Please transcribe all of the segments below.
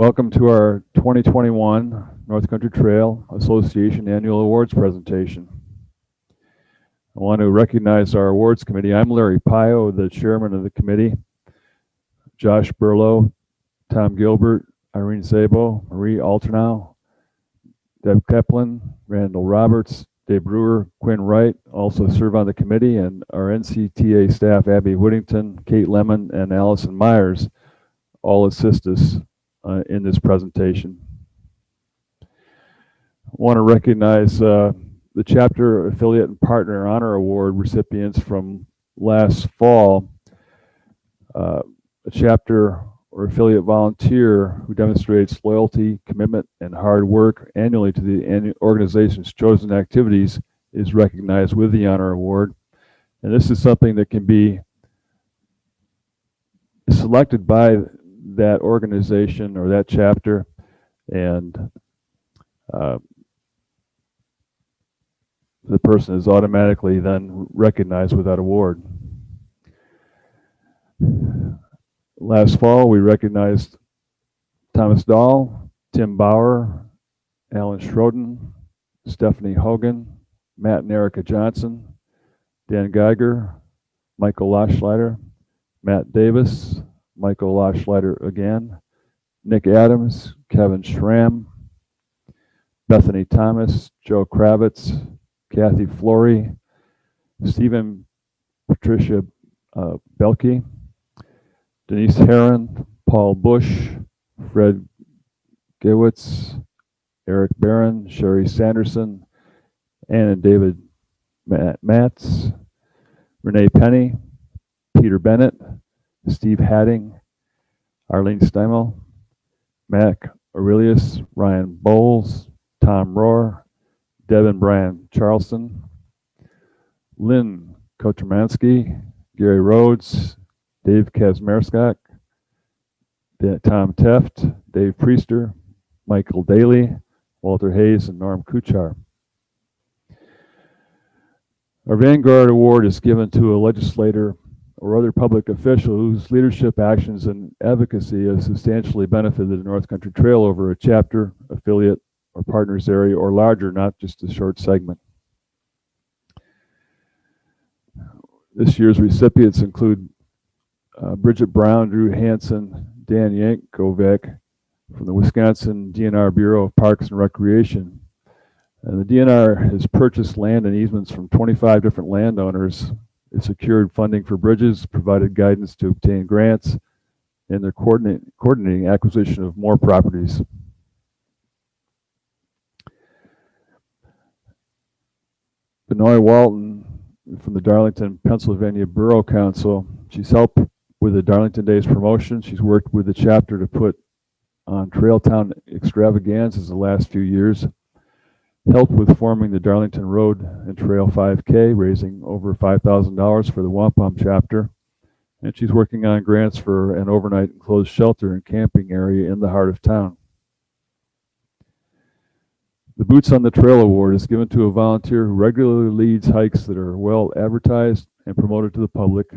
Welcome to our 2021 North Country Trail Association Annual Awards presentation. I want to recognize our awards committee. I'm Larry Pio, the chairman of the committee. Josh Burlow, Tom Gilbert, Irene Szabo, Marie Alternow, Deb Keplin, Randall Roberts, Dave Brewer, Quinn Wright also serve on the committee, and our NCTA staff, Abby Whittington, Kate Lemon, and Allison Myers all assist us in this presentation. I want to recognize the Chapter Affiliate and Partner Honor Award recipients from last fall. A chapter or affiliate volunteer who demonstrates loyalty, commitment, and hard work annually to the organization's chosen activities is recognized with the Honor Award. And this is something that can be selected by that organization or that chapter, and the person is automatically then recognized with that award. Last fall, we recognized Thomas Dahl, Tim Bauer, Alan Schroden, Stephanie Hogan, Matt and Erica Johnson, Dan Geiger, Michael Loschleider, Matt Davis, Michael Loschleider again, Nick Adams, Kevin Schramm, Bethany Thomas, Joe Kravetz, Kathy Flory, Stephen Patricia Belke, Denise Heron, Paul Bush, Fred Gewitz, Eric Barron, Sherry Sanderson, Ann and David Matz, Renee Penny, Peter Bennett, Steve Hadding, Arlene Steimel, Mac Aurelius, Ryan Bowles, Tom Rohr, Deb and Brian Charleson, Lynn Kotremansky, Gary Rhodes, Dave Kazmarskak, Tom Teft, Dave Priester, Michael Daly, Walter Hayes, and Norm Kuchar. Our Vanguard Award is given to a legislator or other public official whose leadership actions and advocacy have substantially benefited the North Country Trail over a chapter, affiliate, or partners area, or larger, not just a short segment. This year's recipients include Brigit Brown, Drew Hanson, Dan Yankowiak from the Wisconsin DNR Bureau of Parks and Recreation. And the DNR has purchased land and easements from 25 different landowners. It secured funding for bridges, provided guidance to obtain grants, and they're coordinating acquisition of more properties. Benois Walton from the Darlington, Pennsylvania Borough Council. She's helped with the Darlington Days promotion. She's worked with the chapter to put on Trail Town extravaganzas the last few years. Helped with forming the Darlington Road and Trail 5K, raising over $5,000 for the Wampum chapter. And she's working on grants for an overnight enclosed shelter and camping area in the heart of town. The Boots on the Trail Award is given to a volunteer who regularly leads hikes that are well advertised and promoted to the public,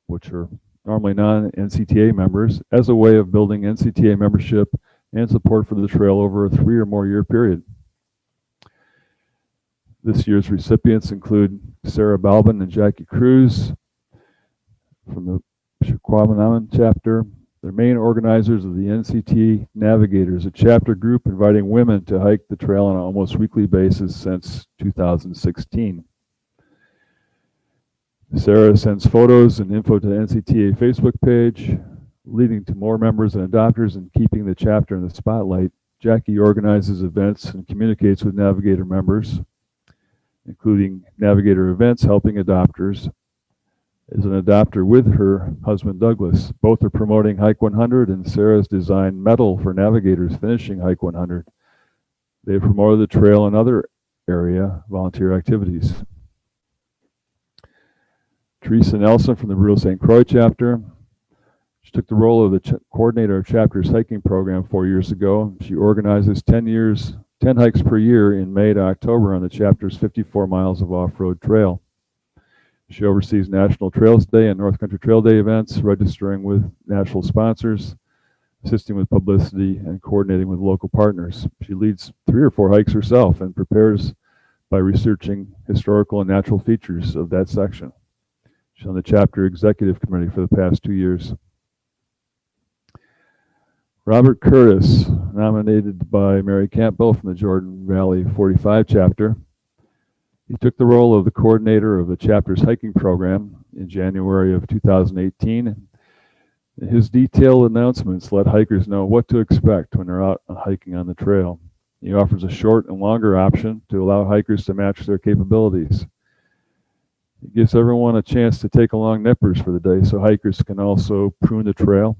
which are normally non-NCTA members, as a way of building NCTA membership and support for the trail over a 3 or more year period. This year's recipients include Sarah Balbin and Jackie Cruz from the Chiquaman chapter. They're main organizers of the NCT Navigators, a chapter group inviting women to hike the trail on an almost weekly basis since 2016. Sarah sends photos and info to the NCTA Facebook page, leading to more members and adopters and keeping the chapter in the spotlight. Jackie organizes events and communicates with Navigator members, including Navigator events helping adopters, is an adopter with her husband Douglas. Both are promoting Hike 100, and Sarah's designed medal for navigators finishing Hike 100. They promoted the trail and other area volunteer activities. Teresa Nelson from the Brule-St. Croix chapter. She took the role of the coordinator of chapter's hiking program 4 years ago. She organizes 10 hikes per year in May to October on the chapter's 54 miles of off-road trail. She oversees National Trails Day and North Country Trail Day events, registering with national sponsors, assisting with publicity and coordinating with local partners. She leads 3 or 4 hikes herself and prepares by researching historical and natural features of that section. She's on the chapter executive committee for the past 2 years. Robert Curtis, nominated by Mary Campbell from the Jordan Valley 45 chapter. He took the role of the coordinator of the chapter's hiking program in January of 2018. His detailed announcements let hikers know what to expect when they're out hiking on the trail. He offers a short and longer option to allow hikers to match their capabilities. He gives everyone a chance to take along nippers for the day so hikers can also prune the trail.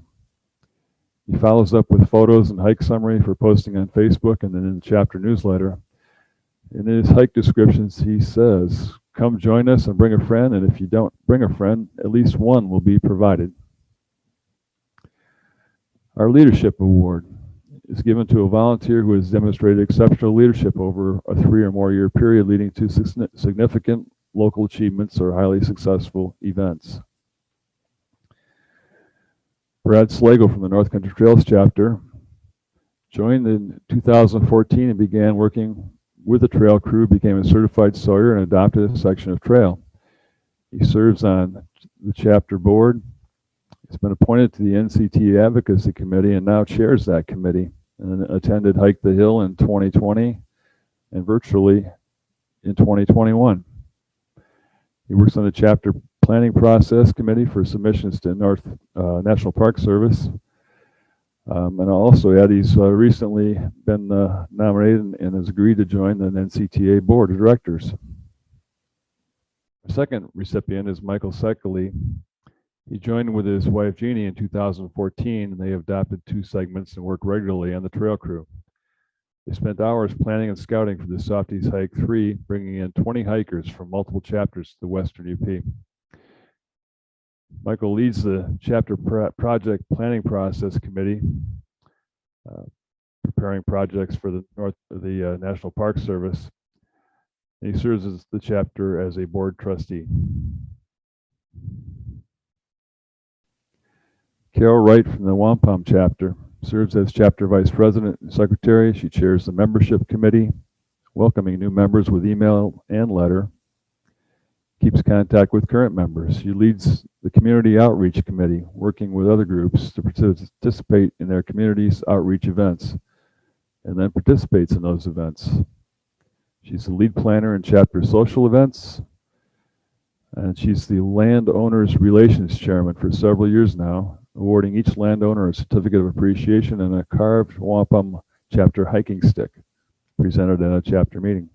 He follows up with photos and hike summary for posting on Facebook and then in the chapter newsletter. In his hike descriptions, he says, "Come join us and bring a friend, and if you don't bring a friend, at least one will be provided." Our Leadership Award is given to a volunteer who has demonstrated exceptional leadership over a 3 or more year period, leading to significant local achievements or highly successful events. Brad Slagle from the North Country Trails chapter joined in 2014 and began working with the trail crew, became a certified sawyer, and adopted a section of trail. He serves on the chapter board. He's been appointed to the NCTA Advocacy Committee and now chairs that committee, and attended Hike the Hill in 2020 and virtually in 2021. He works on the chapter planning process committee for submissions to North National Park Service. And I'll also add he's recently been nominated and has agreed to join the NCTA Board of Directors. The second recipient is Michael Sekely. He joined with his wife Jeannie in 2014, and they have adopted 2 segments and work regularly on the trail crew. They spent hours planning and scouting for the Softies Hike 3, bringing in 20 hikers from multiple chapters to the Western UP. Michael leads the chapter project planning process committee, preparing projects for the National Park Service. And he serves as the chapter as a board trustee. Carol Wright from the Wampum chapter serves as chapter vice president and secretary. She chairs the membership committee, welcoming new members with email and letter. Keeps contact with current members. She leads the community outreach committee, working with other groups to participate in their community's outreach events, and then participates in those events. She's the lead planner in chapter social events, and she's the landowners relations chairman for several years now, awarding each landowner a certificate of appreciation and a carved wampum chapter hiking stick presented at a chapter meeting.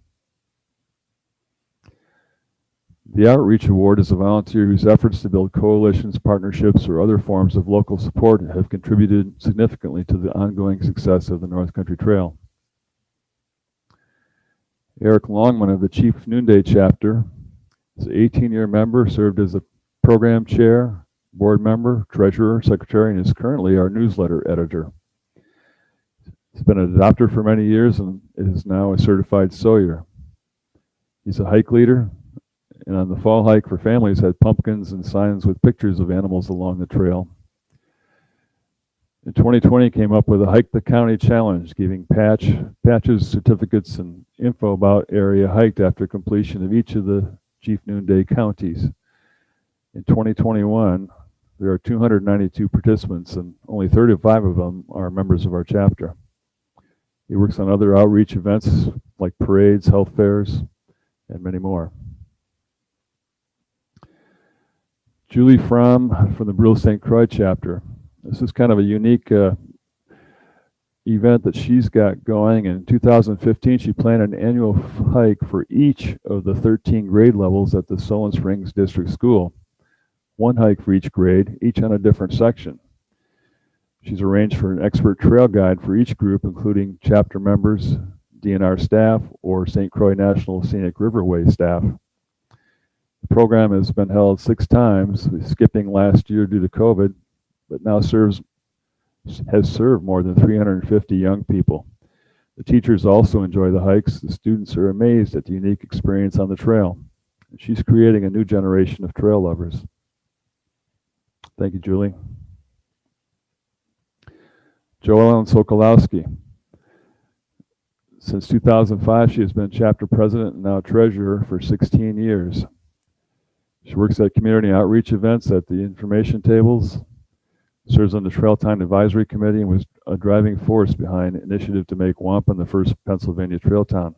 The Outreach Award is a volunteer whose efforts to build coalitions, partnerships, or other forms of local support have contributed significantly to the ongoing success of the North Country Trail. Eric Longman of the Chief Noonday chapter is an 18-year member, served as a program chair, board member, treasurer, secretary, and is currently our newsletter editor. He's been an adopter for many years and is now a certified sawyer. He's a hike leader, and on the fall hike for families had pumpkins and signs with pictures of animals along the trail. In 2020, came up with a Hike the County Challenge, giving patches, certificates, and info about area hiked after completion of each of the Chief Noonday counties. In 2021, there are 292 participants, and only 35 of them are members of our chapter. He works on other outreach events like parades, health fairs, and many more. Julie Fromm from the Brule-St. Croix chapter. This is kind of a unique event that she's got going. In 2015, she planned an annual hike for each of the 13 grade levels at the Solon Springs District School. One hike for each grade, each on a different section. She's arranged for an expert trail guide for each group, including chapter members, DNR staff, or St. Croix National Scenic Riverway staff. The program has been held 6 times, skipping last year due to COVID, but now has served more than 350 young people. The teachers also enjoy the hikes. The students are amazed at the unique experience on the trail. She's creating a new generation of trail lovers. Thank you, Julie. JoEllen Sokoloski. Since 2005, she has been chapter president and now treasurer for 16 years. She works at community outreach events at the information tables, serves on the Trail Time Advisory Committee, and was a driving force behind an initiative to make Wampum the first Pennsylvania trail town.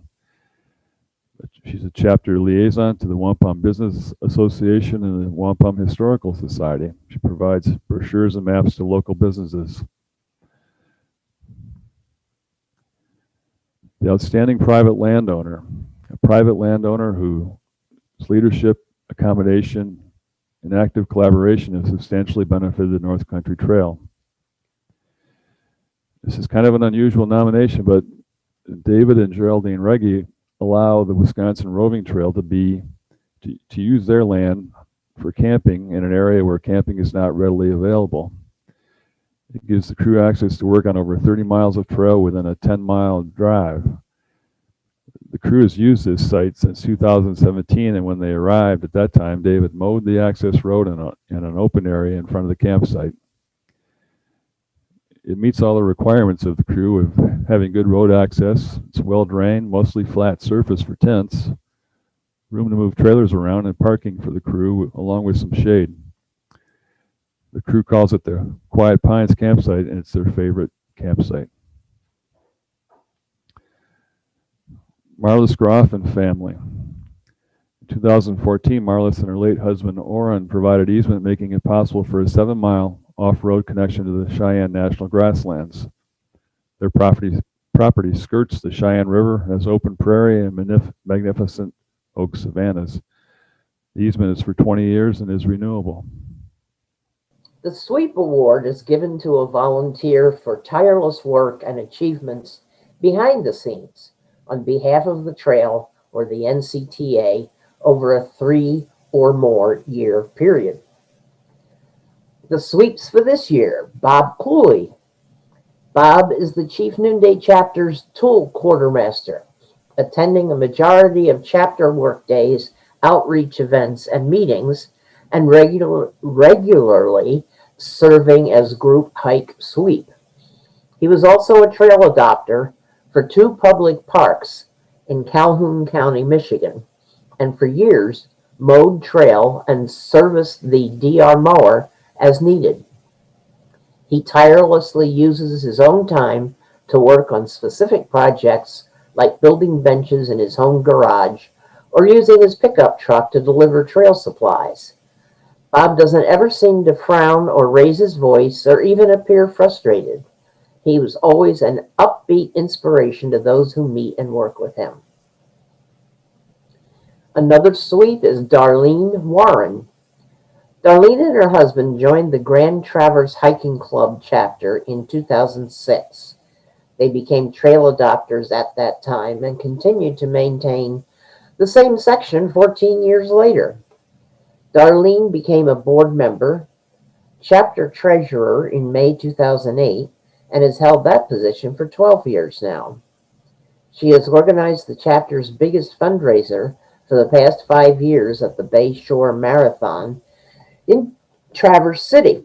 She's a chapter liaison to the Wampum Business Association and the Wampum Historical Society. She provides brochures and maps to local businesses. The outstanding private landowner, a private landowner whose leadership, accommodation, and active collaboration have substantially benefited the North Country Trail. This is kind of an unusual nomination, but David and Geraldine Reggie allow the Wisconsin Roving Trail to use their land for camping in an area where camping is not readily available. It gives the crew access to work on over 30 miles of trail within a 10-mile drive. The crew has used this site since 2017, and when they arrived at that time, David mowed the access road in an open area in front of the campsite. It meets all the requirements of the crew of having good road access. It's well drained, mostly flat surface for tents, room to move trailers around, and parking for the crew, along with some shade. The crew calls it the Quiet Pines campsite, and it's their favorite campsite. Marlys Groff and family. In 2014, Marlys and her late husband Oren provided easement, making it possible for a 7-mile off-road connection to the Cheyenne National Grasslands. Their property skirts the Cheyenne River, has open prairie and magnificent oak savannas. The easement is for 20 years and is renewable. The Sweep Award is given to a volunteer for tireless work and achievements behind the scenes on behalf of the trail or the NCTA over a 3 or more year period. The sweeps for this year: Bob Cooley. Bob is the Chief Noonday Chapter's tool quartermaster, attending a majority of chapter work days, outreach events, and meetings, and regularly serving as group hike sweep. He was also a trail adopter for 2 public parks in Calhoun County, Michigan, and for years mowed trail and serviced the DR mower as needed. He tirelessly uses his own time to work on specific projects like building benches in his home garage or using his pickup truck to deliver trail supplies. Bob doesn't ever seem to frown or raise his voice or even appear frustrated. He was always an upbeat inspiration to those who meet and work with him. Another sweep is Darleen Warren. Darleen and her husband joined the Grand Traverse Hiking Club chapter in 2006. They became trail adopters at that time and continued to maintain the same section 14 years later. Darleen became a board member, chapter treasurer in May 2008, and has held that position for 12 years now. She has organized the chapter's biggest fundraiser for the past 5 years at the Bay Shore Marathon in Traverse City.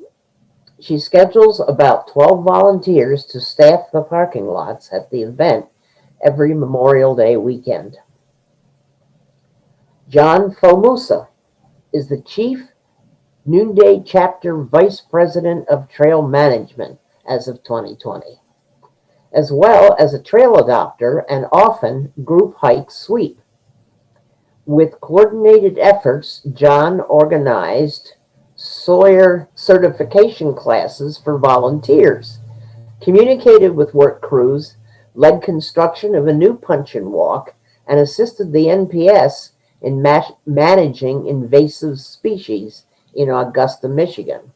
She schedules about 12 volunteers to staff the parking lots at the event every Memorial Day weekend. John Fomusa is the Chief Noonday Chapter Vice President of Trail Management as of 2020, as well as a trail adopter and often group hike sweep. With coordinated efforts, John organized Sawyer certification classes for volunteers, communicated with work crews, led construction of a new punch and walk, and assisted the NPS in managing invasive species in Augusta, Michigan,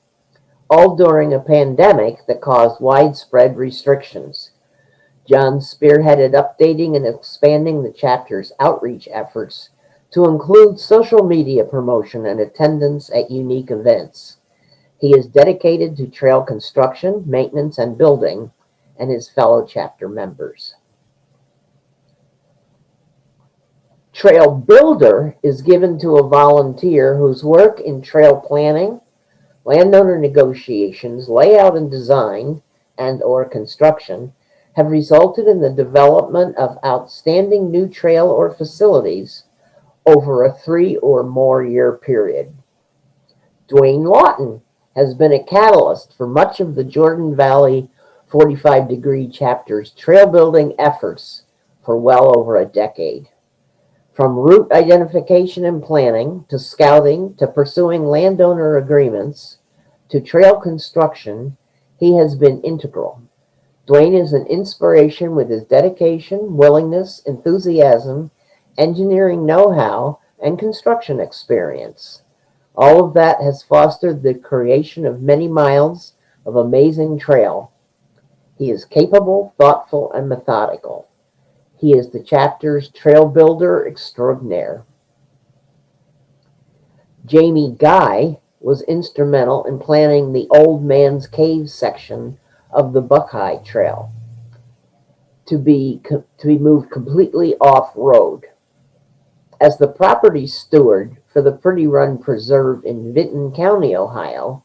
all during a pandemic that caused widespread restrictions. John spearheaded updating and expanding the chapter's outreach efforts to include social media promotion and attendance at unique events. He is dedicated to trail construction, maintenance, and building, and his fellow chapter members. Trail Builder is given to a volunteer whose work in trail planning, landowner negotiations, layout and design, and/or construction have resulted in the development of outstanding new trail or facilities over a 3 or more year period. Dwayne Lawton has been a catalyst for much of the Jordan Valley 45-degree chapter's trail building efforts for well over a decade. From route identification and planning, to scouting, to pursuing landowner agreements, to trail construction, he has been integral. Dwayne is an inspiration with his dedication, willingness, enthusiasm, engineering know-how, and construction experience. All of that has fostered the creation of many miles of amazing trail. He is capable, thoughtful, and methodical. He is the chapter's trail builder extraordinaire. Jamie Guy was instrumental in planning the Old Man's Cave section of the Buckeye Trail to be moved completely off-road. As the property steward for the Pretty Run Preserve in Vinton County, Ohio,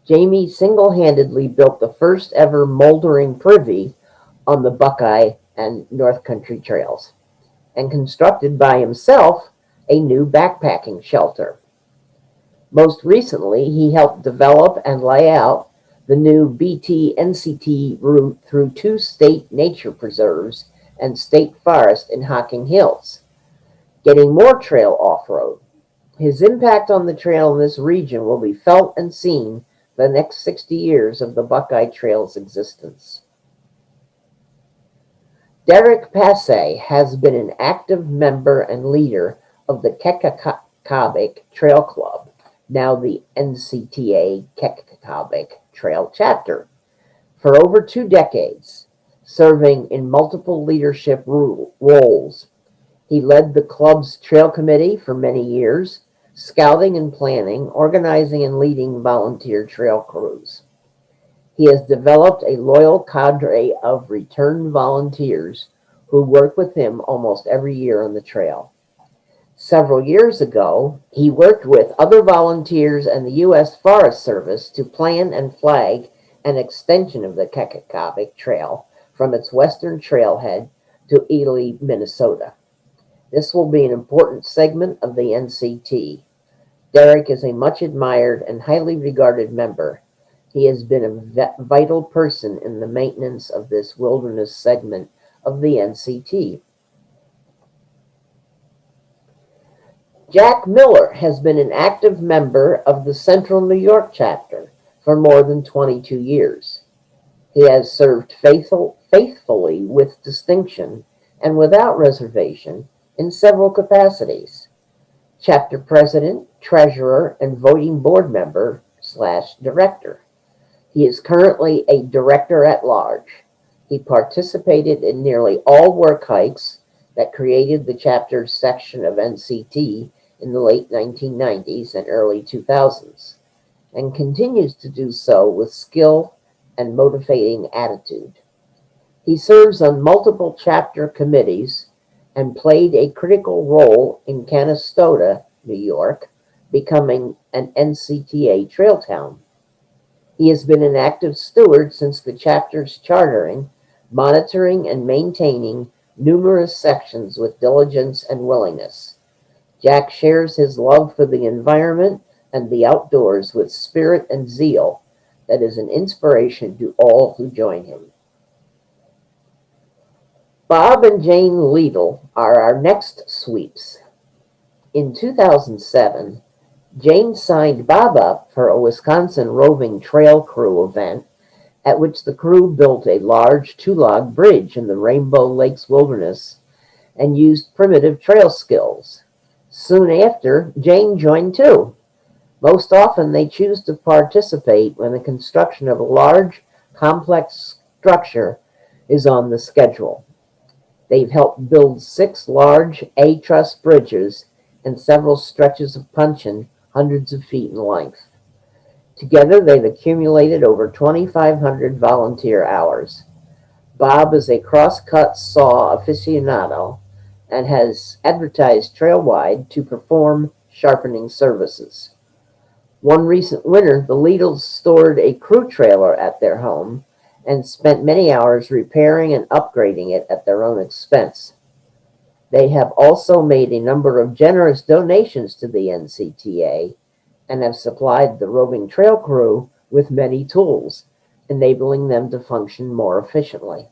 Jamie single-handedly built the first ever moldering privy on the Buckeye and North Country trails, and constructed by himself a new backpacking shelter. Most recently, he helped develop and lay out the new BT-NCT route through 2 state nature preserves and state forest in Hocking Hills, getting more trail off-road. His impact on the trail in this region will be felt and seen the next 60 years of the Buckeye Trail's existence. Derek Passay has been an active member and leader of the Kekakabik Trail Club, now the NCTA Kekakabik Trail Chapter, for over 2 decades, serving in multiple leadership roles. He led the club's trail committee for many years, scouting and planning, organizing and leading volunteer trail crews. He has developed a loyal cadre of returned volunteers who work with him almost every year on the trail. Several years ago, he worked with other volunteers and the U.S. Forest Service to plan and flag an extension of the Kekakabik Trail from its western trailhead to Ely, Minnesota. This will be an important segment of the NCT. Derek is a much admired and highly regarded member. He has been a vital person in the maintenance of this wilderness segment of the NCT. Jack Miller has been an active member of the Central New York chapter for more than 22 years. He has served faithfully with distinction and without reservation in several capacities: chapter president, treasurer, and voting board member/director. He is currently a director at large. He participated in nearly all work hikes that created the chapter's section of NCT in the late 1990s and early 2000s, and continues to do so with skill and motivating attitude. He serves on multiple chapter committees and played a critical role in Canastota, New York, becoming an NCTA trail town. He has been an active steward since the chapter's chartering, monitoring and maintaining numerous sections with diligence and willingness. Jack shares his love for the environment and the outdoors with spirit and zeal that is an inspiration to all who join him. Bob and Jane Leedle are our next sweeps. In 2007, Jane signed Bob up for a Wisconsin roving trail crew event at which the crew built a large 2-log bridge in the Rainbow Lakes wilderness and used primitive trail skills. Soon after, Jane joined too. Most often they choose to participate when the construction of a large, complex structure is on the schedule. They've helped build 6 large A-truss bridges and several stretches of puncheon hundreds of feet in length. Together, they've accumulated over 2,500 volunteer hours. Bob is a cross-cut saw aficionado and has advertised Trailwide to perform sharpening services. One recent winter, the Leedles stored a crew trailer at their home and spent many hours repairing and upgrading it at their own expense. They have also made a number of generous donations to the NCTA and have supplied the roving trail crew with many tools, enabling them to function more efficiently.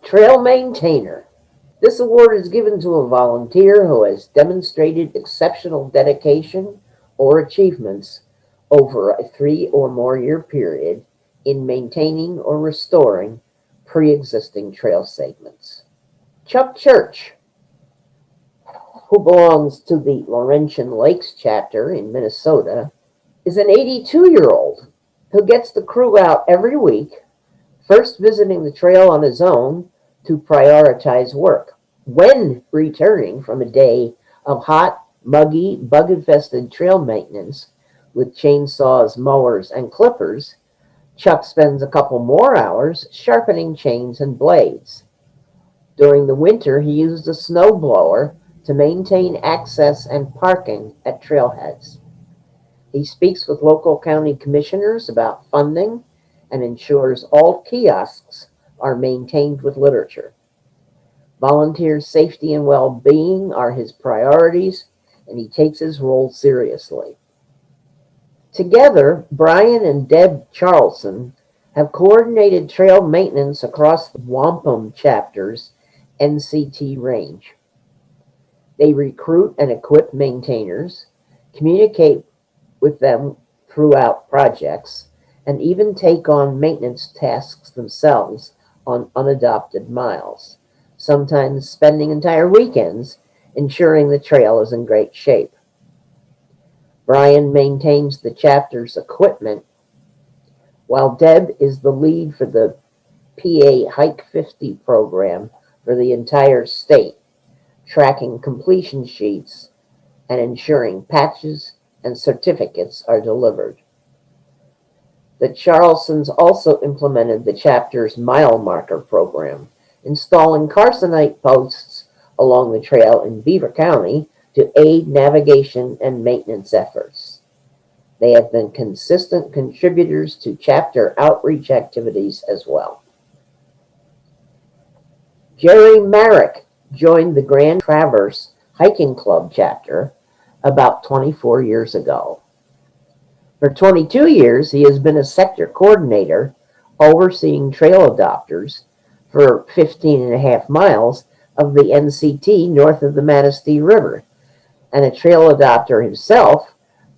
Trail Maintainer. This award is given to a volunteer who has demonstrated exceptional dedication or achievements over a 3 or more year period in maintaining or restoring pre-existing trail segments. Chuck Church, who belongs to the Laurentian Lakes chapter in Minnesota, is an 82-year-old who gets the crew out every week, first visiting the trail on his own to prioritize work. When returning from a day of hot, muggy, bug-infested trail maintenance with chainsaws, mowers, and clippers, Chuck spends a couple more hours sharpening chains and blades. During the winter, he used a snowblower to maintain access and parking at trailheads. He speaks with local county commissioners about funding and ensures all kiosks are maintained with literature. Volunteers' safety and well-being are his priorities, and he takes his role seriously. Together, Brian and Deb Charleson have coordinated trail maintenance across the Wampum chapter's NCT range. They recruit and equip maintainers, communicate with them throughout projects, and even take on maintenance tasks themselves on unadopted miles, sometimes spending entire weekends ensuring the trail is in great shape. Brian maintains the chapter's equipment, while Deb is the lead for the PA Hike 50 program for the entire state, tracking completion sheets and ensuring patches and certificates are delivered. The Charlesons also implemented the chapter's mile marker program, installing carcinite posts along the trail in Beaver County to aid navigation and maintenance efforts. They have been consistent contributors to chapter outreach activities as well. Jerry Marek joined the Grand Traverse Hiking Club chapter about 24 years ago. For 22 years, he has been a sector coordinator overseeing trail adopters for 15 and a half miles of the NCT north of the Manistee River, and a trail adopter himself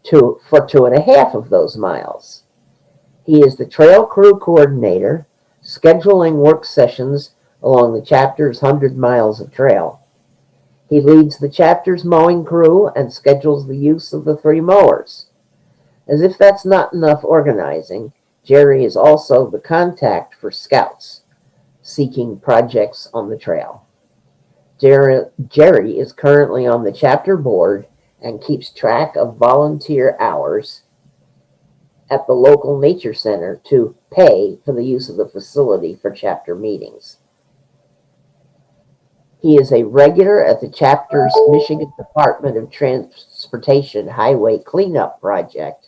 for 2.5 of those miles. He is the trail crew coordinator, scheduling work sessions along the chapter's 100 miles of trail. He leads the chapter's mowing crew and schedules the use of the 3 mowers. As if that's not enough organizing, Jerry is also the contact for scouts seeking projects on the trail. Jerry is currently on the chapter board and keeps track of volunteer hours at the local nature center to pay for the use of the facility for chapter meetings. He is a regular at the chapter's Michigan Department of Transportation Highway Cleanup Project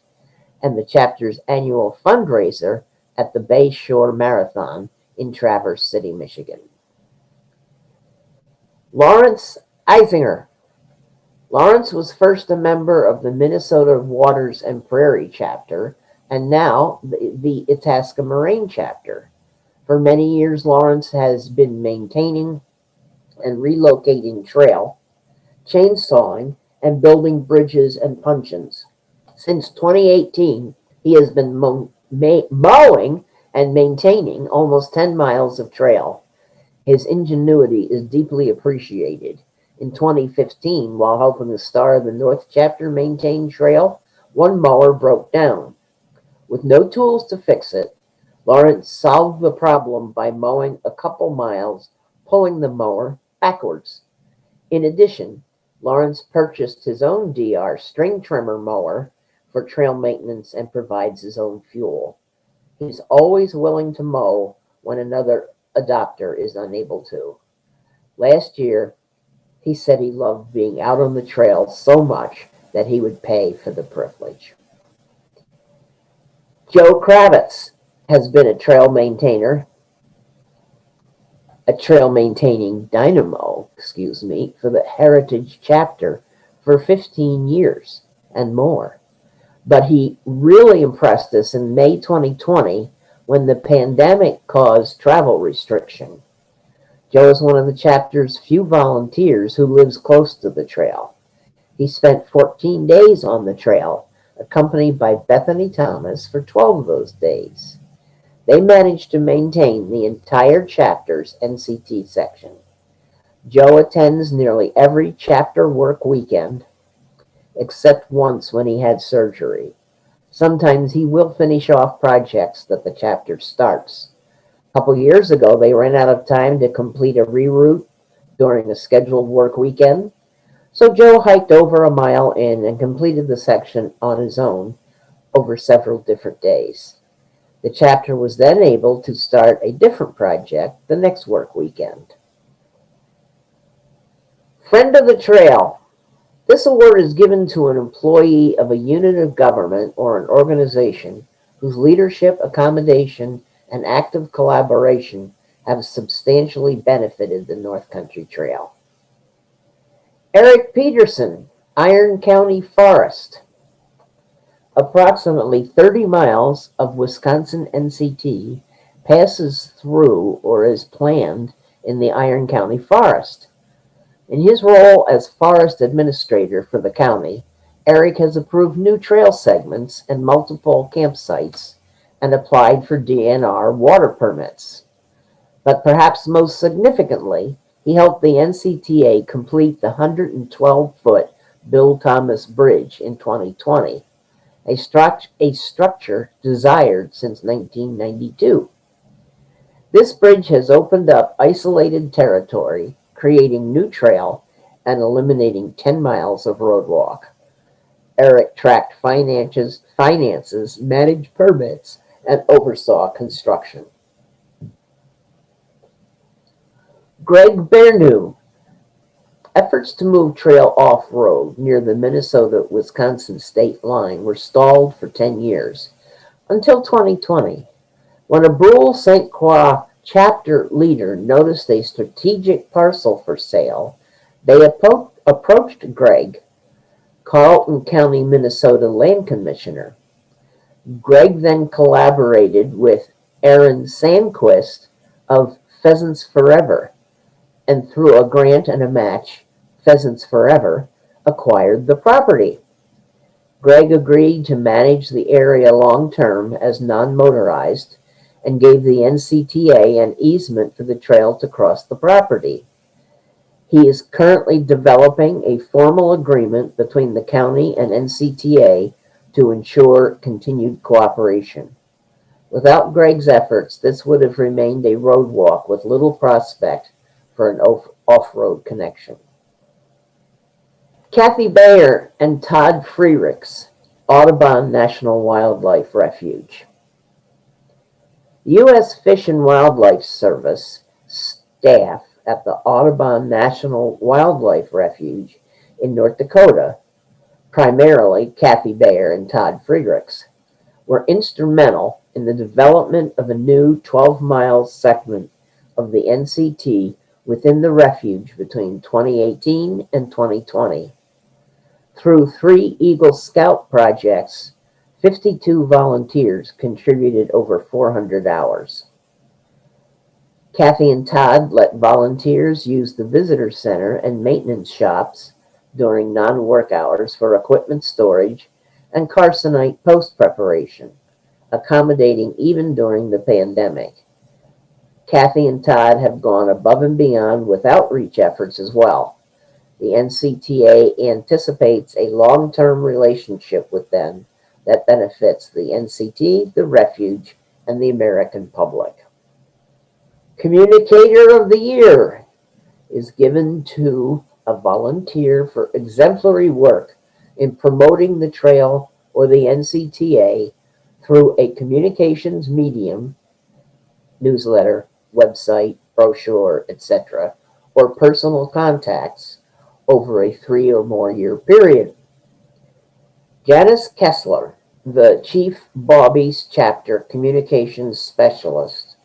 and the chapter's annual fundraiser at the Bay Shore Marathon in Traverse City, Michigan. Lawrence Eisinger. Lawrence was first a member of the Minnesota Waters and Prairie chapter and now the Itasca Moraine chapter. For many years, Lawrence has been maintaining and relocating trail, chainsawing, and building bridges and puncheons. Since 2018, he has been mowing and maintaining almost 10 miles of trail. His ingenuity is deeply appreciated. In 2015, while helping the Star of the North chapter maintain trail, one mower broke down. With no tools to fix it, Lawrence solved the problem by mowing a couple miles, pulling the mower backwards. In addition, Lawrence purchased his own DR string trimmer mower for trail maintenance and provides his own fuel. He's always willing to mow when another adopter is unable to. Last year, he said he loved being out on the trail so much that he would pay for the privilege. Joe Kravetz. has been a trail maintaining dynamo, for the Heritage chapter for 15 years and more. But he really impressed us in May 2020 when the pandemic caused travel restriction. Joe is one of the chapter's few volunteers who lives close to the trail. He spent 14 days on the trail, accompanied by Bethany Thomas for 12 of those days. They managed to maintain the entire chapter's NCT section. Joe attends nearly every chapter work weekend, except once when he had surgery. Sometimes he will finish off projects that the chapter starts. A couple years ago, they ran out of time to complete a reroute during a scheduled work weekend, so Joe hiked over a mile in and completed the section on his own over several different days. The chapter was then able to start a different project the next work weekend. Friend of the Trail. This award is given to an employee of a unit of government or an organization whose leadership, accommodation, and active collaboration have substantially benefited the North Country Trail. Eric Peterson, Iron County Forest. Approximately 30 miles of Wisconsin NCT passes through or is planned in the Iron County Forest. In his role as forest administrator for the county, Eric has approved new trail segments and multiple campsites and applied for DNR water permits. But perhaps most significantly, he helped the NCTA complete the 112-foot Bill Thomas Bridge in 2020, a structure desired since 1992. This bridge has opened up isolated territory, creating new trail and eliminating 10 miles of roadwalk. Eric tracked finances, managed permits, and oversaw construction. Greg Bernew. Efforts to move trail off-road near the Minnesota-Wisconsin state line were stalled for 10 years, until 2020, when a Brule-St. chapter leader noticed a strategic parcel for sale. They approached Greg, Carleton County, Minnesota Land Commissioner. Greg then collaborated with Aaron Sandquist of Pheasants Forever, and through a grant and a match, Pheasants Forever acquired the property. Greg agreed to manage the area long-term as non-motorized and gave the NCTA an easement for the trail to cross the property. He is currently developing a formal agreement between the county and NCTA to ensure continued cooperation. Without Greg's efforts, this would have remained a roadwalk with little prospect for an off-road connection. Kathy Bayer and Todd Freerichs, Audubon National Wildlife Refuge. U.S. Fish and Wildlife Service staff at the Audubon National Wildlife Refuge in North Dakota, primarily Kathy Bayer and Todd Freerichs, were instrumental in the development of a new 12-mile segment of the NCT within the refuge between 2018 and 2020. Through 3 Eagle Scout projects, 52 volunteers contributed over 400 hours. Kathy and Todd let volunteers use the visitor center and maintenance shops during non-work hours for equipment storage and carcinite post-preparation, accommodating even during the pandemic. Kathy and Todd have gone above and beyond with outreach efforts as well. The NCTA anticipates a long-term relationship with them that benefits the NCT, the refuge, and the American public. Communicator of the Year is given to a volunteer for exemplary work in promoting the trail or the NCTA through a communications medium, newsletter, website, brochure, etc., or personal contacts over a 3 or more year period. Janice Kessler, the Chief Bobby's Chapter Communications Specialist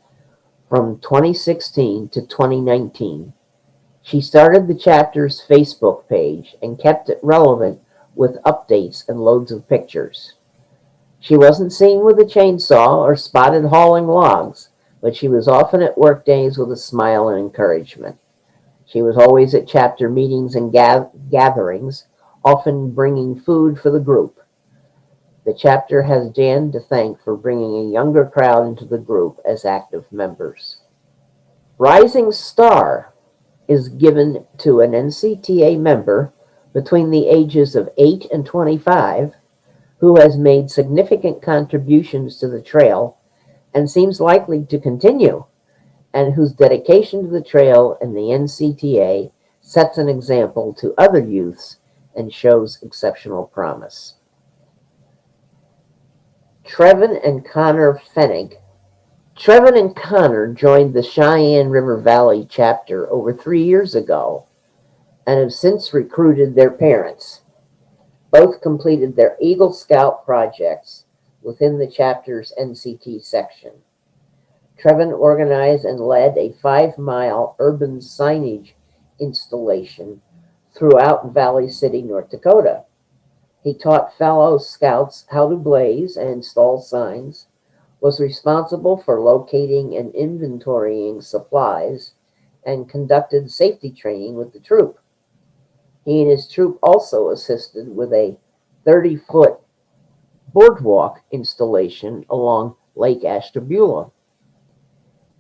from 2016 to 2019. She started the chapter's Facebook page and kept it relevant with updates and loads of pictures. She wasn't seen with a chainsaw or spotted hauling logs, but she was often at work days with a smile and encouragement. She was always at chapter meetings and gatherings, often bringing food for the group. The chapter has Jan to thank for bringing a younger crowd into the group as active members. Rising Star is given to an NCTA member between the ages of 8 and 25 who has made significant contributions to the trail and seems likely to continue, and whose dedication to the trail and the NCTA sets an example to other youths and shows exceptional promise. Trevin and Connor Fennig. Trevin and Connor joined the Cheyenne River Valley chapter over 3 years ago and have since recruited their parents. Both completed their Eagle Scout projects within the chapter's NCT section. Trevin organized and led a 5-mile urban signage installation throughout Valley City, North Dakota. He taught fellow scouts how to blaze and install signs, was responsible for locating and inventorying supplies, and conducted safety training with the troop. He and his troop also assisted with a 30-foot boardwalk installation along Lake Ashtabula.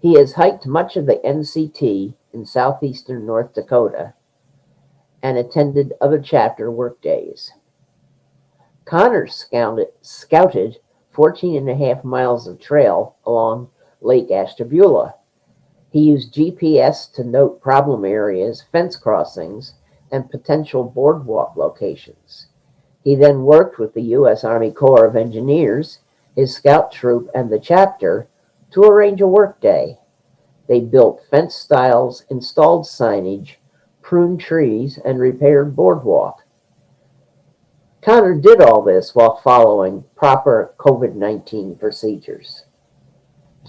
He has hiked much of the NCT in southeastern North Dakota and attended other chapter workdays. Connor scouted 14.5 miles of trail along Lake Ashtabula. He used GPS to note problem areas, fence crossings, and potential boardwalk locations. He then worked with the U.S. Army Corps of Engineers, his scout troop, and the chapter to arrange a workday. They built fence stiles, installed signage, pruned trees, and repaired boardwalk. Connor did all this while following proper COVID-19 procedures.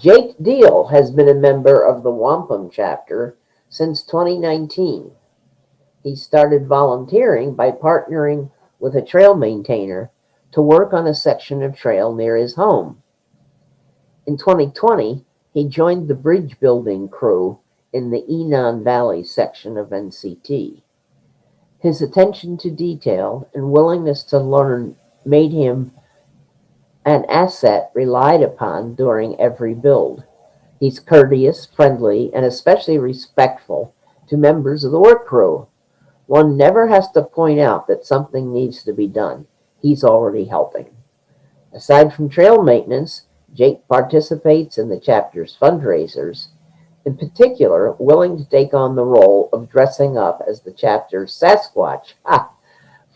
Jake Deal has been a member of the Wampum chapter since 2019. He started volunteering by partnering with a trail maintainer to work on a section of trail near his home. In 2020, he joined the bridge building crew in the Enon Valley section of NCT. His attention to detail and willingness to learn made him an asset relied upon during every build. He's courteous, friendly, and especially respectful to members of the work crew. One never has to point out that something needs to be done. He's already helping. Aside from trail maintenance, Jake participates in the chapter's fundraisers, in particular, willing to take on the role of dressing up as the chapter's Sasquatch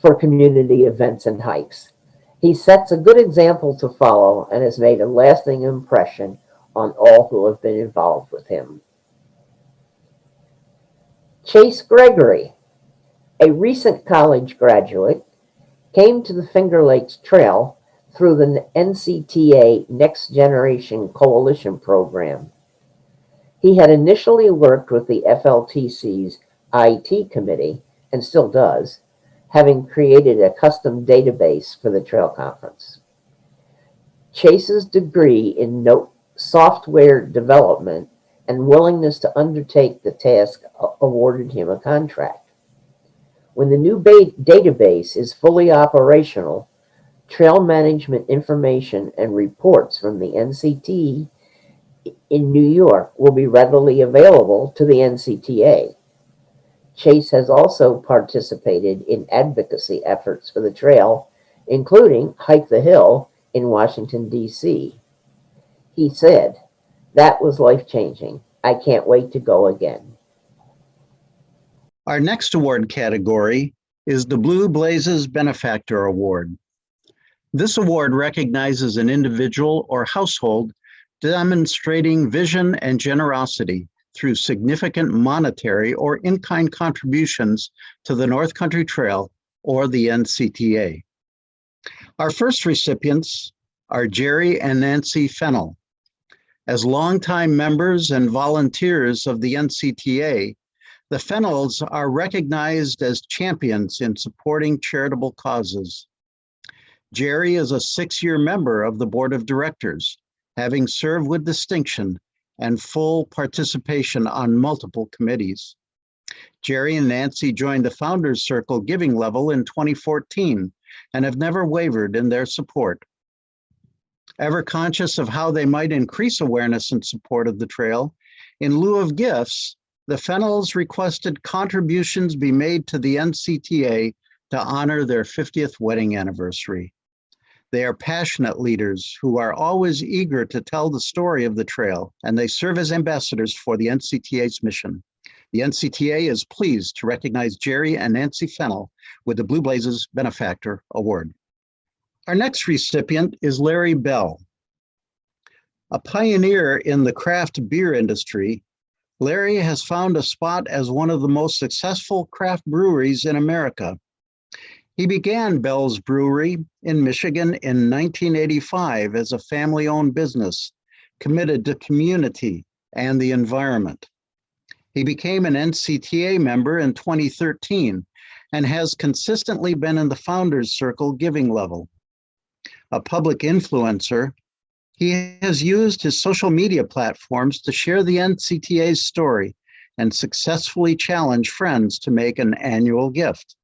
for community events and hikes. He sets a good example to follow and has made a lasting impression on all who have been involved with him. Chase Gregory, a recent college graduate, came to the Finger Lakes Trail through the NCTA Next Generation Coalition program. He had initially worked with the FLTC's IT committee, and still does, having created a custom database for the trail conference. Chase's degree in software development and willingness to undertake the task awarded him a contract. When the new database is fully operational, trail management information and reports from the NCT in New York will be readily available to the NCTA. Chase has also participated in advocacy efforts for the trail, including Hike the Hill in Washington, D.C. He said, "That was life-changing. I can't wait to go again." Our next award category is the Blue Blazes Benefactor Award. This award recognizes an individual or household demonstrating vision and generosity through significant monetary or in-kind contributions to the North Country Trail or the NCTA. Our first recipients are Jerry and Nancy Fennell. As longtime members and volunteers of the NCTA, the Fennells are recognized as champions in supporting charitable causes. Jerry is a 6-year member of the Board of Directors, having served with distinction and full participation on multiple committees. Jerry and Nancy joined the Founders Circle giving level in 2014 and have never wavered in their support. Ever conscious of how they might increase awareness and support of the trail, in lieu of gifts, the Fennells requested contributions be made to the NCTA to honor their 50th wedding anniversary. They are passionate leaders who are always eager to tell the story of the trail, and they serve as ambassadors for the NCTA's mission. The NCTA is pleased to recognize Jerry and Nancy Fennell with the Blue Blazes Benefactor Award. Our next recipient is Larry Bell. A pioneer in the craft beer industry, Larry has found a spot as one of the most successful craft breweries in America. He began Bell's Brewery in Michigan in 1985 as a family-owned business committed to community and the environment. He became an NCTA member in 2013 and has consistently been in the Founders Circle giving level. A public influencer, he has used his social media platforms to share the NCTA's story and successfully challenge friends to make an annual gift.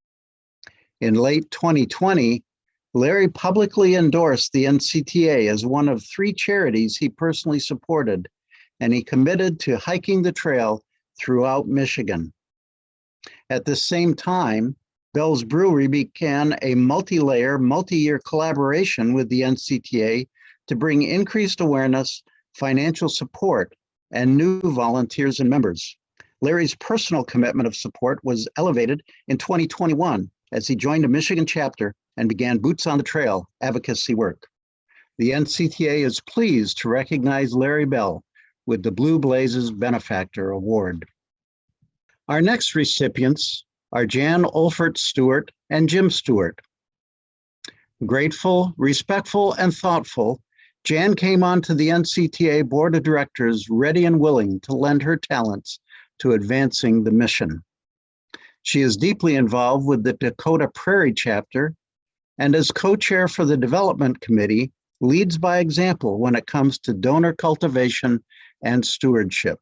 In late 2020, Larry publicly endorsed the NCTA as one of 3 charities he personally supported, and he committed to hiking the trail throughout Michigan. At the same time, Bell's Brewery began a multi-layer, multi-year collaboration with the NCTA to bring increased awareness, financial support, and new volunteers and members. Larry's personal commitment of support was elevated in 2021 as he joined a Michigan chapter and began Boots on the Trail advocacy work. The NCTA is pleased to recognize Larry Bell with the Blue Blazes Benefactor Award. Our next recipients are Jan Olfert Stewart and Jim Stewart. Grateful, respectful, and thoughtful, Jan came onto the NCTA Board of Directors ready and willing to lend her talents to advancing the mission. She is deeply involved with the Dakota Prairie chapter and as co-chair for the Development Committee, leads by example when it comes to donor cultivation and stewardship.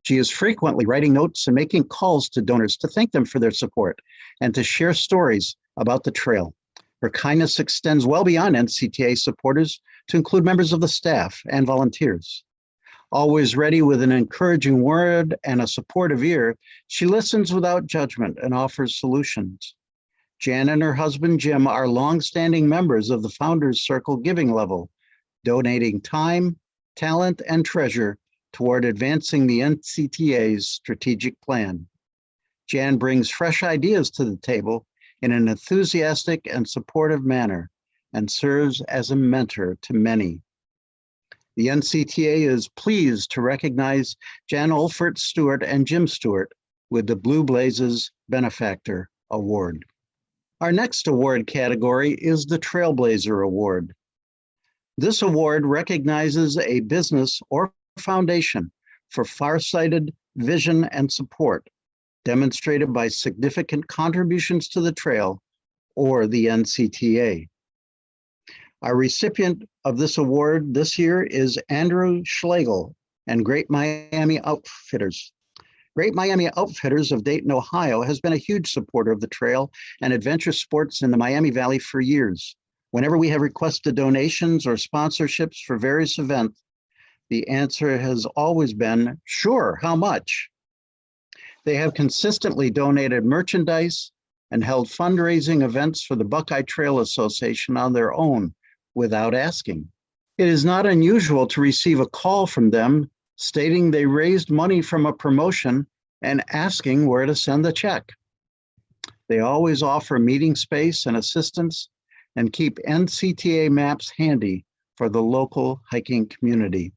She is frequently writing notes and making calls to donors to thank them for their support and to share stories about the trail. Her kindness extends well beyond NCTA supporters to include members of the staff and volunteers. Always ready with an encouraging word and a supportive ear, she listens without judgment and offers solutions. Jan and her husband Jim are longstanding members of the Founders Circle giving level, donating time, talent, and treasure toward advancing the NCTA's strategic plan. Jan brings fresh ideas to the table in an enthusiastic and supportive manner and serves as a mentor to many. The NCTA is pleased to recognize Jan Olfert Stewart and Jim Stewart with the Blue Blazes Benefactor Award. Our next award category is the Trailblazer Award. This award recognizes a business or foundation for farsighted vision and support demonstrated by significant contributions to the trail or the NCTA. Our recipient of this award this year is Andrew Slagle and Great Miami Outfitters. Great Miami Outfitters of Dayton, Ohio has been a huge supporter of the trail and adventure sports in the Miami Valley for years. Whenever we have requested donations or sponsorships for various events, the answer has always been, sure, how much? They have consistently donated merchandise and held fundraising events for the Buckeye Trail Association on their own without asking. It is not unusual to receive a call from them stating they raised money from a promotion and asking where to send the check. They always offer meeting space and assistance and keep NCTA maps handy for the local hiking community.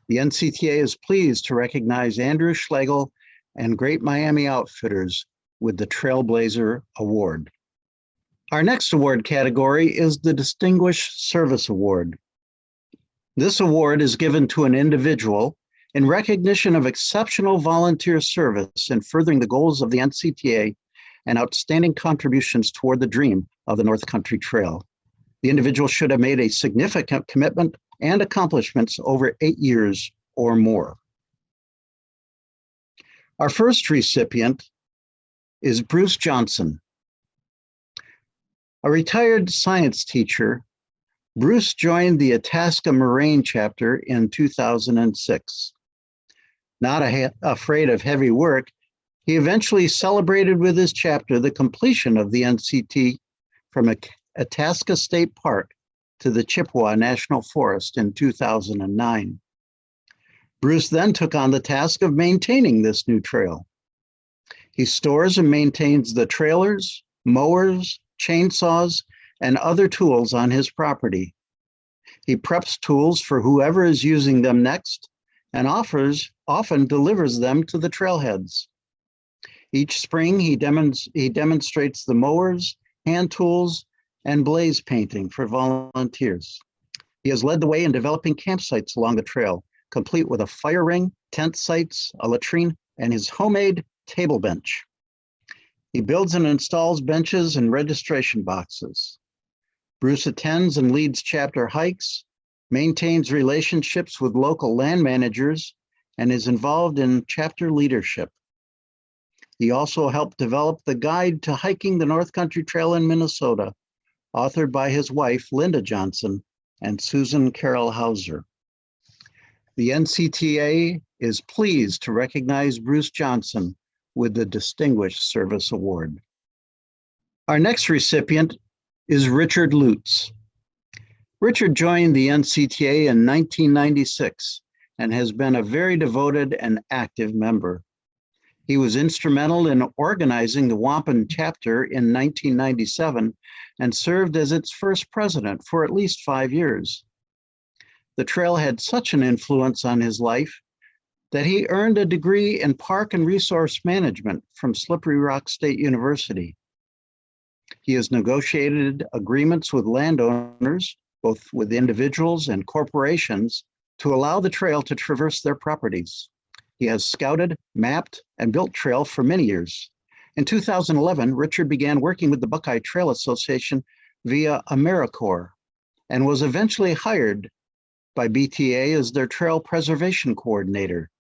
The NCTA is pleased to recognize Andrew Slagle and Great Miami Outfitters with the Trailblazer Award. Our next award category is the Distinguished Service Award. This award is given to an individual in recognition of exceptional volunteer service in furthering the goals of the NCTA and outstanding contributions toward the dream of the North Country Trail. The individual should have made a significant commitment and accomplishments over 8 years or more. Our first recipient is Bruce Johnson. A retired science teacher, Bruce joined the Itasca Moraine chapter in 2006. Not afraid of heavy work, he eventually celebrated with his chapter the completion of the NCT from Itasca State Park to the Chippewa National Forest in 2009. Bruce then took on the task of maintaining this new trail. He stores and maintains the trailers, mowers, chainsaws, and other tools on his property. He preps tools for whoever is using them next and often delivers them to the trailheads. Each spring, he demonstrates the mowers, hand tools, and blaze painting for volunteers. He has led the way in developing campsites along the trail, complete with a fire ring, tent sites, a latrine, and his homemade table bench. He builds and installs benches and registration boxes. Bruce attends and leads chapter hikes, maintains relationships with local land managers, and is involved in chapter leadership. He also helped develop the Guide to Hiking the North Country Trail in Minnesota, authored by his wife, Linda Johnson, and Susan Carroll Hauser. The NCTA is pleased to recognize Bruce Johnson with the Distinguished Service Award. Our next recipient is Richard Lutz. Richard joined the NCTA in 1996 and has been a very devoted and active member. He was instrumental in organizing the Wampum chapter in 1997 and served as its first president for at least 5 years. The trail had such an influence on his life that he earned a degree in Park and Resource Management from Slippery Rock State University. He has negotiated agreements with landowners, both with individuals and corporations, to allow the trail to traverse their properties. He has scouted, mapped, and built trail for many years. In 2011, Richard began working with the Buckeye Trail Association via AmeriCorps and was eventually hired by BTA as their trail preservation coordinator.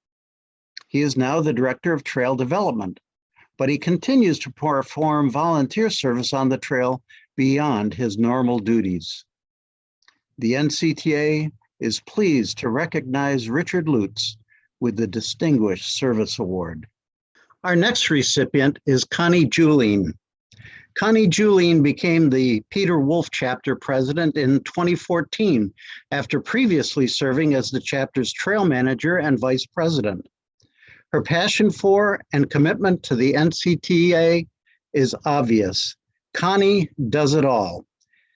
He is now the director of trail development, but he continues to perform volunteer service on the trail beyond his normal duties. The NCTA is pleased to recognize Richard Lutz with the Distinguished Service Award. Our next recipient is Connie JoEllen. Connie JoEllen became the Peter Wolf chapter president in 2014 after previously serving as the chapter's trail manager and vice president. Her passion for and commitment to the NCTA is obvious. Connie does it all.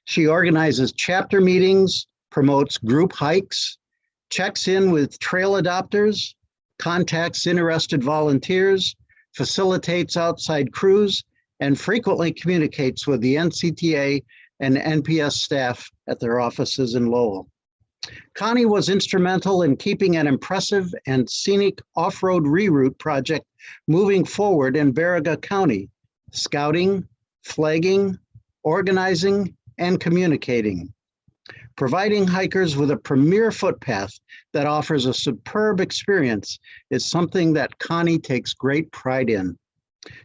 She organizes chapter meetings, promotes group hikes, checks in with trail adopters, contacts interested volunteers, facilitates outside crews, and frequently communicates with the NCTA and NPS staff at their offices in Lowell. Connie was instrumental in keeping an impressive and scenic off-road reroute project moving forward in Borough County, scouting, flagging, organizing, and communicating. Providing hikers with a premier footpath that offers a superb experience is something that Connie takes great pride in.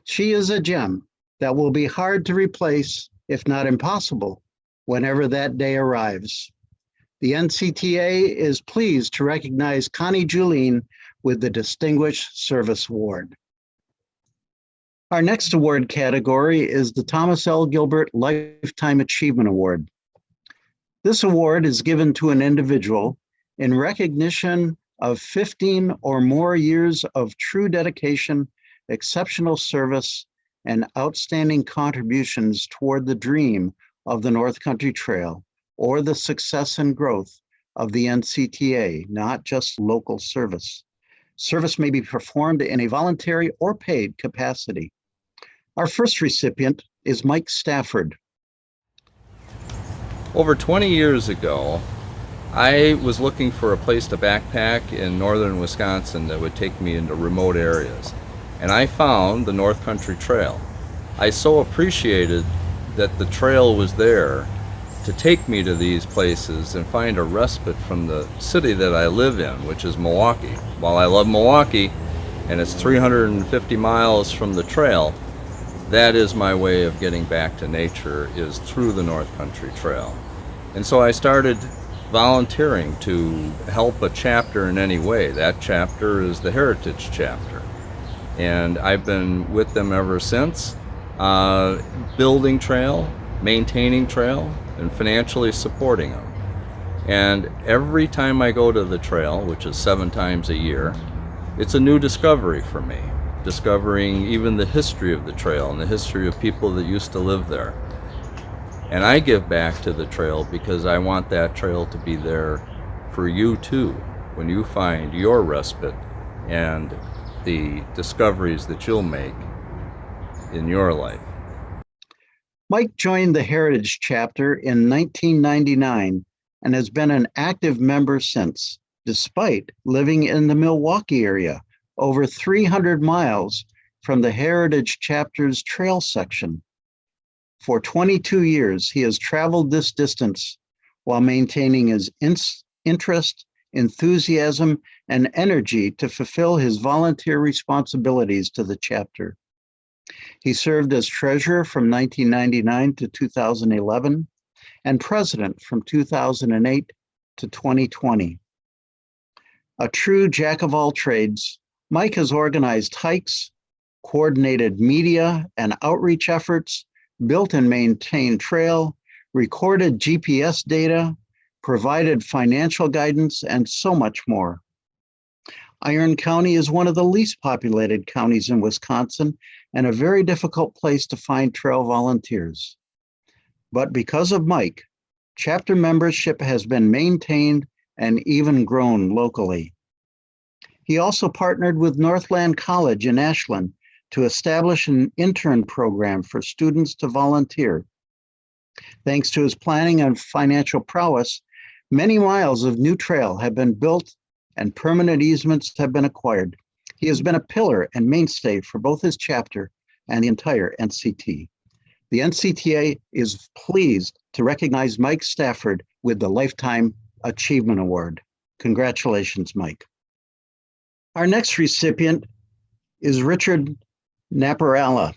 She is a gem that will be hard to replace, if not impossible, whenever that day arrives. The NCTA is pleased to recognize Connie JoEllen with the Distinguished Service Award. Our next award category is the Thomas L. Gilbert Lifetime Achievement Award. This award is given to an individual in recognition of 15 or more years of true dedication, exceptional service, and outstanding contributions toward the dream of the North Country Trail, or the success and growth of the NCTA, not just local service. Service may be performed in a voluntary or paid capacity. Our first recipient is Mike Stafford. Over 20 years ago, I was looking for a place to backpack in northern Wisconsin that would take me into remote areas. And I found the North Country Trail. I so appreciated that the trail was there to take me to these places and find a respite from the city that I live in, which is Milwaukee. While I love Milwaukee, and it's 350 miles from the trail, that is my way of getting back to nature, is through the North Country Trail. And so I started volunteering to help a chapter in any way. That chapter is the Heritage chapter. And I've been with them ever since, building trail, maintaining trail, and financially supporting them. And every time I go to the trail, which is 7 times a year, it's a new discovery for me, discovering even the history of the trail and the history of people that used to live there. And I give back to the trail because I want that trail to be there for you too, when you find your respite and the discoveries that you'll make in your life. Mike joined the Heritage chapter in 1999 and has been an active member since, despite living in the Milwaukee area, over 300 miles from the Heritage chapter's trail section. For 22 years, he has traveled this distance while maintaining his interest, enthusiasm, and energy to fulfill his volunteer responsibilities to the chapter. He served as treasurer from 1999 to 2011 and president from 2008 to 2020. A true jack of all trades, Mike has organized hikes, coordinated media and outreach efforts, built and maintained trail, recorded GPS data, provided financial guidance, and so much more. Iron County is one of the least populated counties in Wisconsin and a very difficult place to find trail volunteers. But because of Mike, chapter membership has been maintained and even grown locally. He also partnered with Northland College in Ashland to establish an intern program for students to volunteer. Thanks to his planning and financial prowess, many miles of new trail have been built and permanent easements have been acquired. He has been a pillar and mainstay for both his chapter and the entire NCT. The NCTA is pleased to recognize Mike Stafford with the Lifetime Achievement Award. Congratulations, Mike. Our next recipient is Richard Naparala.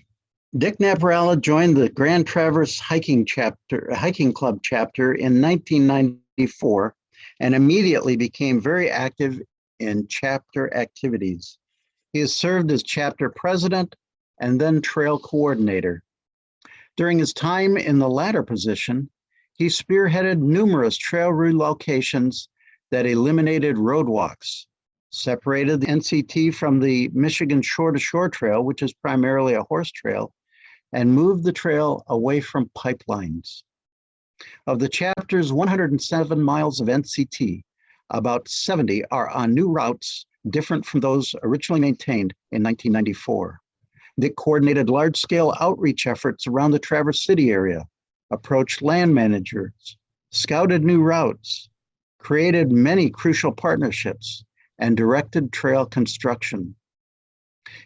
Dick Naparala joined the Grand Traverse Hiking Club chapter in 1994 and immediately became very active in chapter activities. He has served as chapter president and then trail coordinator. During his time in the latter position, he spearheaded numerous trail relocations that eliminated roadwalks, separated the NCT from the Michigan Shore-to-Shore Trail, which is primarily a horse trail, and moved the trail away from pipelines. Of the chapter's 107 miles of NCT, about 70 are on new routes different from those originally maintained in 1994. Dick coordinated large-scale outreach efforts around the Traverse City area, approached land managers, scouted new routes, created many crucial partnerships, and directed trail construction.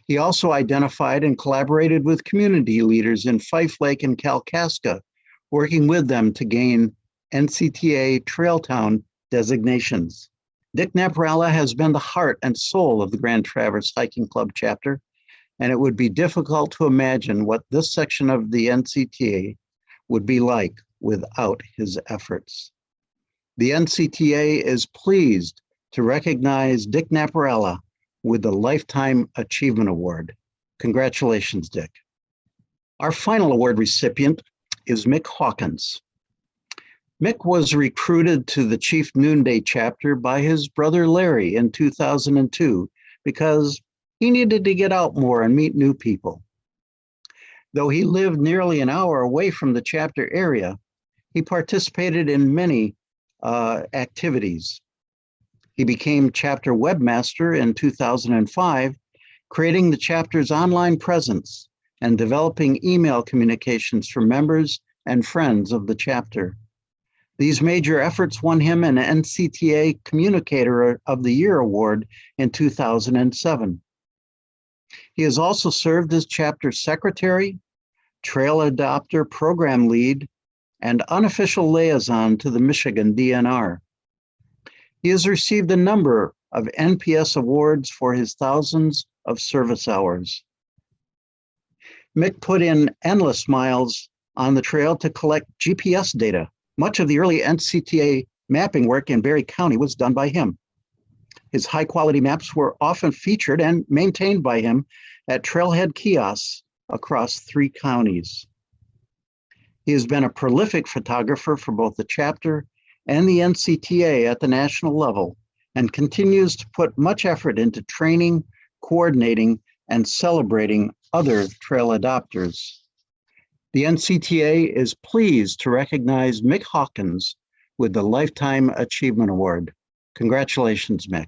He also identified and collaborated with community leaders in Fife Lake and Kalkaska, working with them to gain NCTA Trail Town designations. Dick Naparala has been the heart and soul of the Grand Traverse Hiking Club chapter, and it would be difficult to imagine what this section of the NCTA would be like without his efforts. The NCTA is pleased to recognize Dick Naparala with the Lifetime Achievement Award. Congratulations, Dick. Our final award recipient is Mick Hawkins. Mick was recruited to the Chief Noonday chapter by his brother Larry in 2002 because he needed to get out more and meet new people. Though he lived nearly an hour away from the chapter area, he participated in many activities. He became chapter webmaster in 2005, creating the chapter's online presence and developing email communications for members and friends of the chapter. These major efforts won him an NCTA Communicator of the Year award in 2007. He has also served as chapter secretary, trail adopter program lead, and unofficial liaison to the Michigan DNR. He has received a number of NPS awards for his thousands of service hours. Mick put in endless miles on the trail to collect GPS data. Much of the early NCTA mapping work in Berry County was done by him. His high-quality maps were often featured and maintained by him at trailhead kiosks across 3 counties. He has been a prolific photographer for both the chapter and the NCTA at the national level and continues to put much effort into training, coordinating, and celebrating other trail adopters. The NCTA is pleased to recognize Mick Hawkins with the Lifetime Achievement Award. Congratulations, Mick.